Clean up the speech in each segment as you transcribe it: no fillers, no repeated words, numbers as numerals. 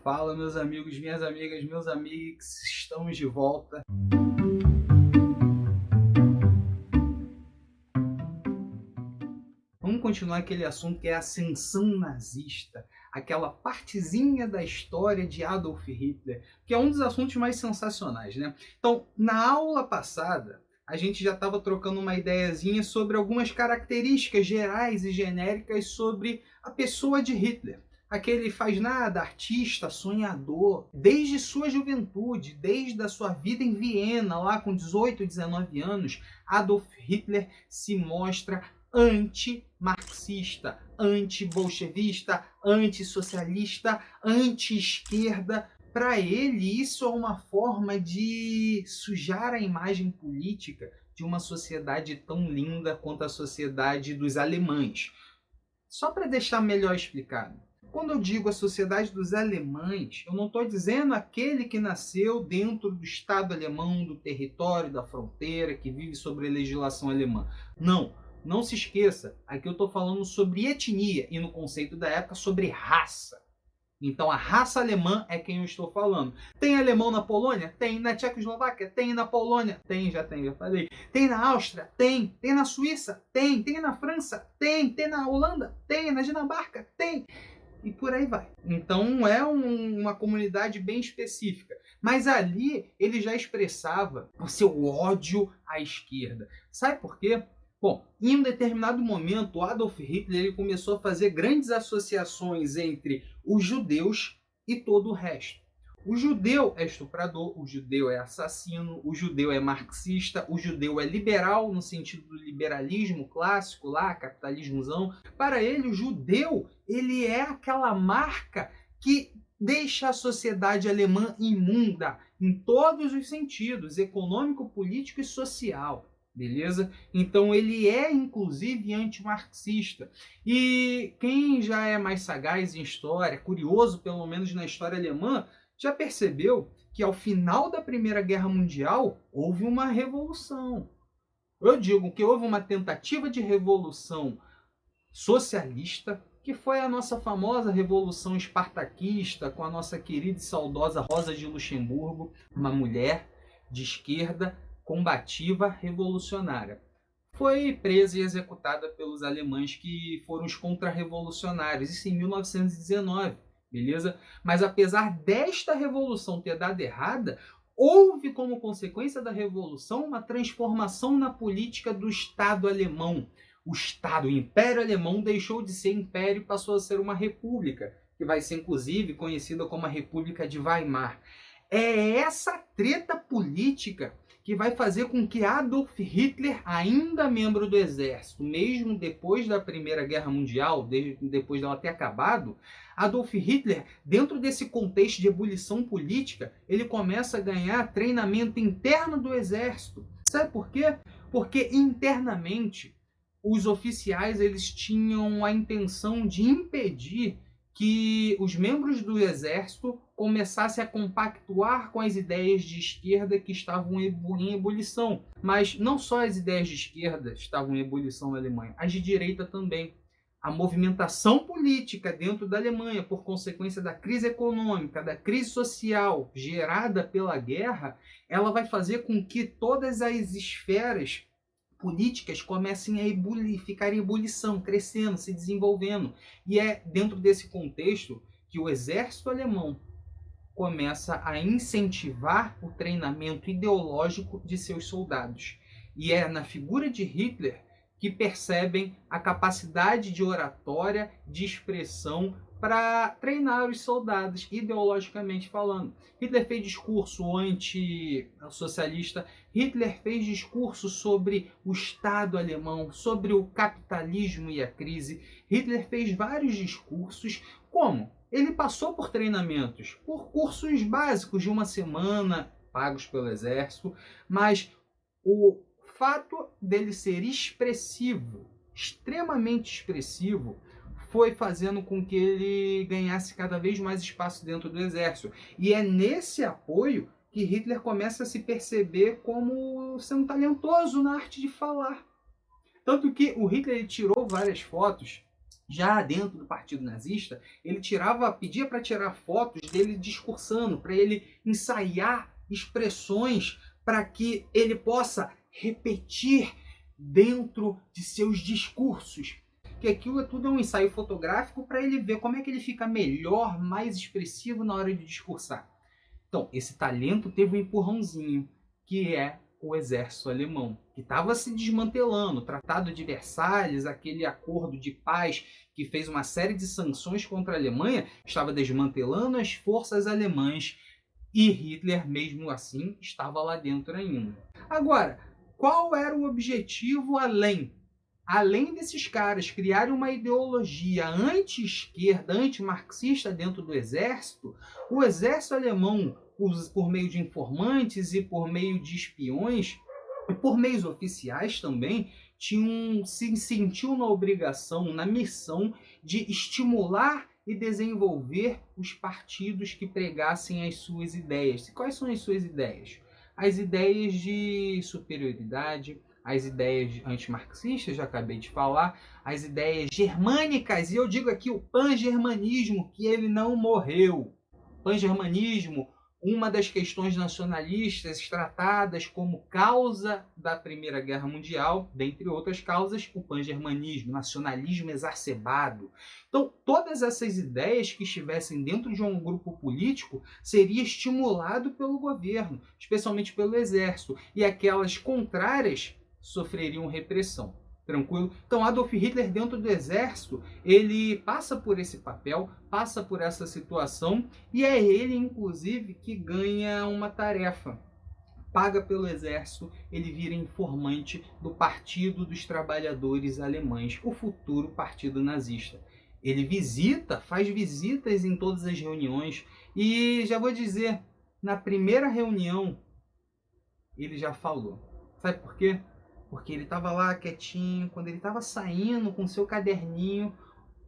Fala, meus amigos, minhas amigas, meus amigos, estamos de volta. Vamos continuar aquele assunto que é a ascensão nazista, aquela partezinha da história de Adolf Hitler, que é um dos assuntos mais sensacionais, né? Então, na aula passada, a gente já estava trocando uma ideiazinha sobre algumas características gerais e genéricas sobre a pessoa de Hitler. Aquele faz nada, artista, sonhador, desde sua juventude, desde a sua vida em Viena, lá com 18, 19 anos, Adolf Hitler se mostra anti-marxista, anti-bolchevista, anti-socialista, anti-esquerda. Para ele, isso é uma forma de sujar a imagem política de uma sociedade tão linda quanto a sociedade dos alemães. Só para deixar melhor explicado, quando eu digo a sociedade dos alemães, eu não estou dizendo aquele que nasceu dentro do Estado alemão, do território, da fronteira, que vive sobre a legislação alemã. Não, não se esqueça, aqui eu estou falando sobre etnia e no conceito da época sobre raça. Então a raça alemã é quem eu estou falando. Tem alemão na Polônia? Tem. Na Tchecoslováquia? Tem. Na Polônia? Tem, já falei. Tem na Áustria? Tem. Tem na Suíça? Tem. Tem na França? Tem. Tem na Holanda? Tem. Na Dinamarca? Tem. E por aí vai. Então é uma comunidade bem específica. Mas ali ele já expressava o seu ódio à esquerda. Sabe por quê? Bom, em um determinado momento, Adolf Hitler ele começou a fazer grandes associações entre os judeus e todo o resto. O judeu é estuprador, o judeu é assassino, o judeu é marxista, o judeu é liberal, no sentido do liberalismo clássico lá, capitalismozão. Para ele, o judeu ele é aquela marca que deixa a sociedade alemã imunda em todos os sentidos, econômico, político e social. Beleza? Então ele é inclusive antimarxista. E quem já é mais sagaz em história, curioso pelo menos na história alemã, já percebeu que ao final da Primeira Guerra Mundial houve uma revolução. Eu digo que houve uma tentativa de revolução socialista, que foi a nossa famosa Revolução Espartaquista, com a nossa querida e saudosa Rosa de Luxemburgo, uma mulher de esquerda combativa revolucionária. Foi presa e executada pelos alemães que foram os contra-revolucionários, isso em 1919, beleza? Mas apesar desta revolução ter dado errada, houve como consequência da revolução uma transformação na política do Estado alemão. O Estado, o Império Alemão deixou de ser império e passou a ser uma república, que vai ser inclusive conhecida como a República de Weimar. É essa treta política que vai fazer com que Adolf Hitler, ainda membro do exército, mesmo depois da Primeira Guerra Mundial, depois dela ter acabado, Adolf Hitler, dentro desse contexto de ebulição política, ele começa a ganhar treinamento interno do exército. Sabe por quê? Porque internamente os oficiais eles tinham a intenção de impedir que os membros do exército começassem a compactuar com as ideias de esquerda que estavam em ebulição. Mas não só as ideias de esquerda estavam em ebulição na Alemanha, as de direita também. A movimentação política dentro da Alemanha, por consequência da crise econômica, da crise social gerada pela guerra, ela vai fazer com que todas as esferas políticas comecem a ficar em ebulição, crescendo, se desenvolvendo. E é dentro desse contexto que o exército alemão começa a incentivar o treinamento ideológico de seus soldados. E é na figura de Hitler que percebem a capacidade de oratória, de expressão para treinar os soldados, ideologicamente falando. Hitler fez discurso anti-socialista, Hitler fez discurso sobre o Estado alemão, sobre o capitalismo e a crise. Hitler fez vários discursos. Como? Ele passou por treinamentos, por cursos básicos de uma semana, pagos pelo exército, mas o fato dele ser expressivo, extremamente expressivo, foi fazendo com que ele ganhasse cada vez mais espaço dentro do exército. E é nesse apoio que Hitler começa a se perceber como sendo talentoso na arte de falar. Tanto que o Hitler tirou várias fotos Já dentro do Partido Nazista, ele pedia para tirar fotos dele discursando, para ele ensaiar expressões para que ele possa repetir dentro de seus discursos. Que aquilo tudo é um ensaio fotográfico para ele ver como é que ele fica melhor, mais expressivo na hora de discursar. Então, esse talento teve um empurrãozinho, que é o exército alemão, que estava se desmantelando. O Tratado de Versalhes, aquele acordo de paz que fez uma série de sanções contra a Alemanha, estava desmantelando as forças alemãs e Hitler, mesmo assim, estava lá dentro ainda. Agora, qual era o objetivo além desses caras criarem uma ideologia anti-esquerda, anti-marxista dentro do exército? O exército alemão, por meio de informantes e por meio de espiões, e por meios oficiais também, se sentiu na obrigação, na missão de estimular e desenvolver os partidos que pregassem as suas ideias. E quais são as suas ideias? As ideias de superioridade, as ideias antimarxistas, já acabei de falar, as ideias germânicas, e eu digo aqui o pan-germanismo, que ele não morreu. Pan-germanismo, uma das questões nacionalistas tratadas como causa da Primeira Guerra Mundial, dentre outras causas, o pan-germanismo, nacionalismo exacerbado. Então, todas essas ideias que estivessem dentro de um grupo político seria estimulado pelo governo, especialmente pelo exército, e aquelas contrárias sofreriam repressão. Tranquilo? Então, Adolf Hitler, dentro do exército, ele passa por esse papel, passa por essa situação, e é ele, inclusive, que ganha uma tarefa. Paga pelo exército, ele vira informante do Partido dos Trabalhadores Alemães, o futuro partido nazista. Ele faz visitas em todas as reuniões, e já vou dizer, na primeira reunião, ele já falou. Sabe por quê? Porque ele estava lá quietinho, quando ele estava saindo com seu caderninho,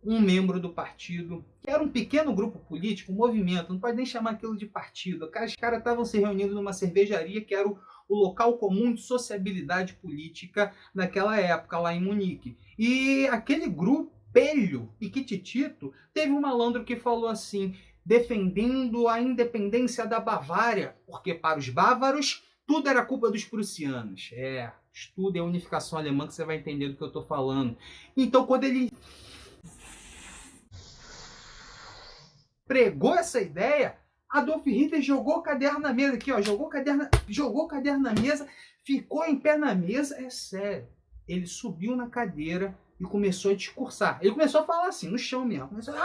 um membro do partido, que era um pequeno grupo político, um movimento, não pode nem chamar aquilo de partido. Os caras estavam se reunindo numa cervejaria, que era o local comum de sociabilidade política naquela época, lá em Munique. E aquele grupelho piquititito, teve um malandro que falou assim, defendendo a independência da Bavária, porque para os bávaros tudo era culpa dos prussianos. Estude a unificação alemã que você vai entender do que eu estou falando. Então, quando ele pregou essa ideia, Adolf Hitler jogou o caderno na mesa. Aqui, ó, jogou o caderno na mesa, ficou em pé na mesa. É sério. Ele subiu na cadeira e começou a discursar. Ele começou a falar assim, no chão mesmo. Começou,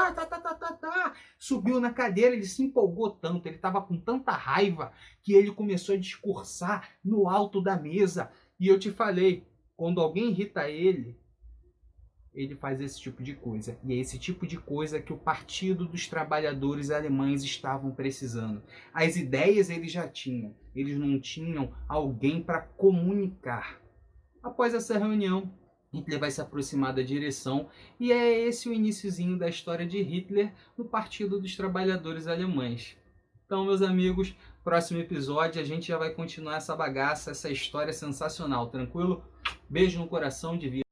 Subiu na cadeira, ele se empolgou tanto, ele estava com tanta raiva que ele começou a discursar no alto da mesa. E eu te falei, quando alguém irrita ele faz esse tipo de coisa. E é esse tipo de coisa que o Partido dos Trabalhadores Alemães estavam precisando. As ideias eles já tinham, eles não tinham alguém para comunicar. Após essa reunião, Hitler vai se aproximar da direção e é esse o iniciozinho da história de Hitler no Partido dos Trabalhadores Alemães. Então, meus amigos, próximo episódio a gente já vai continuar essa bagaça, essa história sensacional, tranquilo? Beijo no coração, de vida.